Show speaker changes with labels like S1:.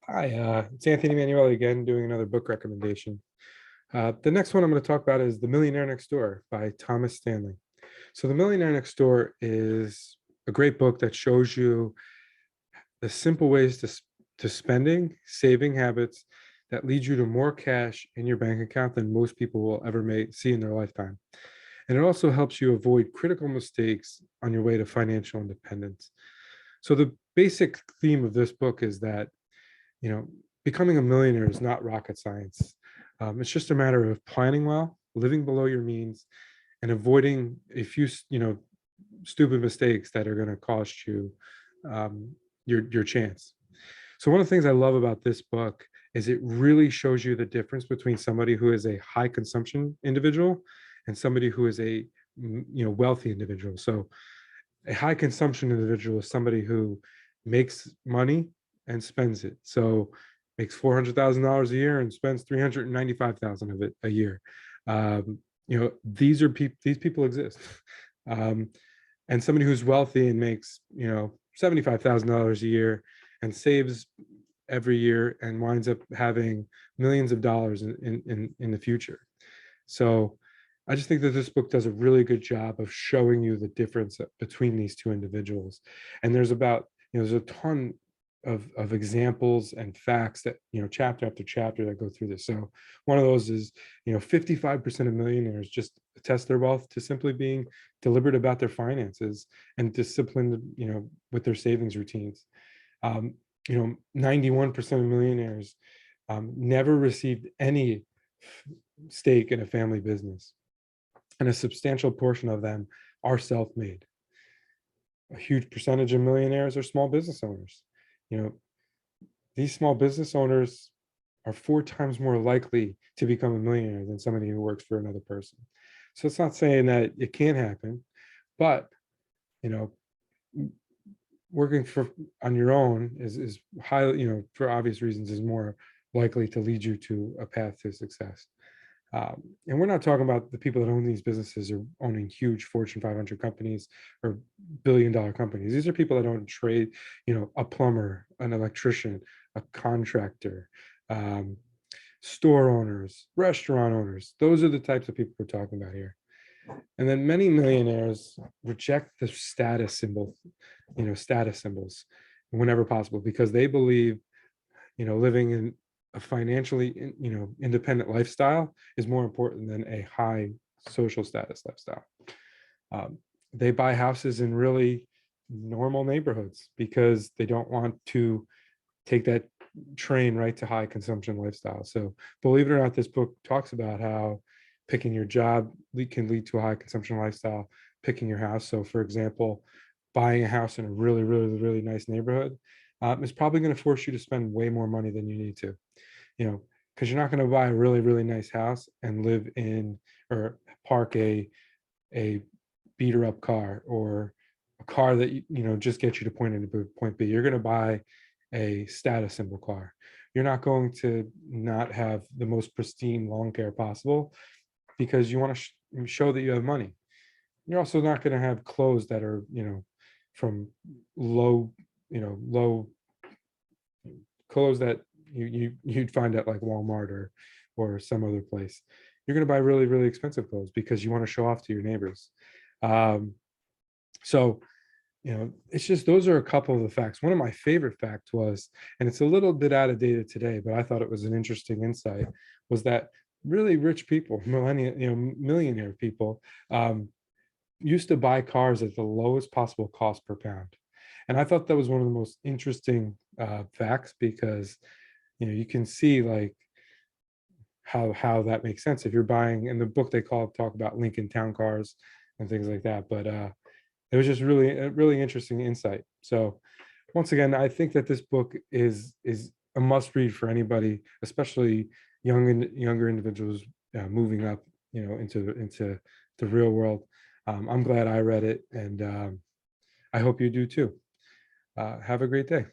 S1: Hi, it's Anthony Manueli again, doing another book recommendation. The next one I'm going to talk about is The Millionaire Next Door by Thomas Stanley. So, The Millionaire Next Door is a great book that shows you the simple ways to spending, saving habits that lead you to more cash in your bank account than most people will ever see in their lifetime. And it also helps you avoid critical mistakes on your way to financial independence. So, the basic theme of this book is that you know, becoming a millionaire is not rocket science. It's just a matter of planning well, living below your means, and avoiding a few, stupid mistakes that are going to cost you your chance. So one of the things I love about this book is it really shows you the difference between somebody who is a high consumption individual and somebody who is a wealthy individual. So a high consumption individual is somebody who makes money and spends it. So makes $400,000 a year and spends 395,000 of it a year. These are people. These people exist. Um, and somebody who's wealthy and makes $75,000 a year and saves every year and winds up having millions of dollars in the future. So I just think that this book does a really good job of showing you the difference between these two individuals. And there's a ton of examples and facts that, chapter after chapter that go through this. So one of those is, 55% of millionaires just attest their wealth to simply being deliberate about their finances and disciplined, with their savings routines. 91% of millionaires never received any stake in a family business, and a substantial portion of them are self-made. A huge percentage of millionaires are small business owners. These small business owners are 4 times more likely to become a millionaire than somebody who works for another person. So it's not saying that it can't happen, but you know, working for on your own is highly, for obvious reasons, is more likely to lead you to a path to success. And we're not talking about the people that own these businesses or owning huge Fortune 500 companies or billion-dollar companies. These are people that own trade, a plumber, an electrician, a contractor, um, store owners, restaurant owners. Those are the types of people we're talking about here. And then many millionaires reject the status symbols whenever possible because they believe, living in a financially, independent lifestyle is more important than a high social status lifestyle. Um, they buy houses in really normal neighborhoods because they don't want to take that train right to high consumption lifestyle. So believe it or not, this book talks about how picking your job can lead to a high consumption lifestyle, picking your house. So for example, buying a house in a really, really, really nice neighborhood is probably going to force you to spend way more money than you need to, because you're not going to buy a really, really nice house and live in or park a beater up car or a car that just gets you to point A to point B. You're going to buy a status symbol car. You're not going to not have the most pristine lawn care possible because you want to show that you have money. You're also not going to have clothes that are, from low, low clothes that you'd find at like Walmart or some other place. You're going to buy really, really expensive clothes because you want to show off to your neighbors. So it's just, those are a couple of the facts. One of my favorite facts was, and it's a little bit out of date today, but I thought it was an interesting insight, was that really rich people, millionaire people, used to buy cars at the lowest possible cost per pound. And I thought that was one of the most interesting facts because, you can see like how that makes sense. If you're buying, in the book they talk about Lincoln Town cars and things like that. But it was just really a really interesting insight. So once again, I think that this book is a must read for anybody, especially younger individuals moving up, into the real world. I'm glad I read it, and I hope you do too. Have a great day.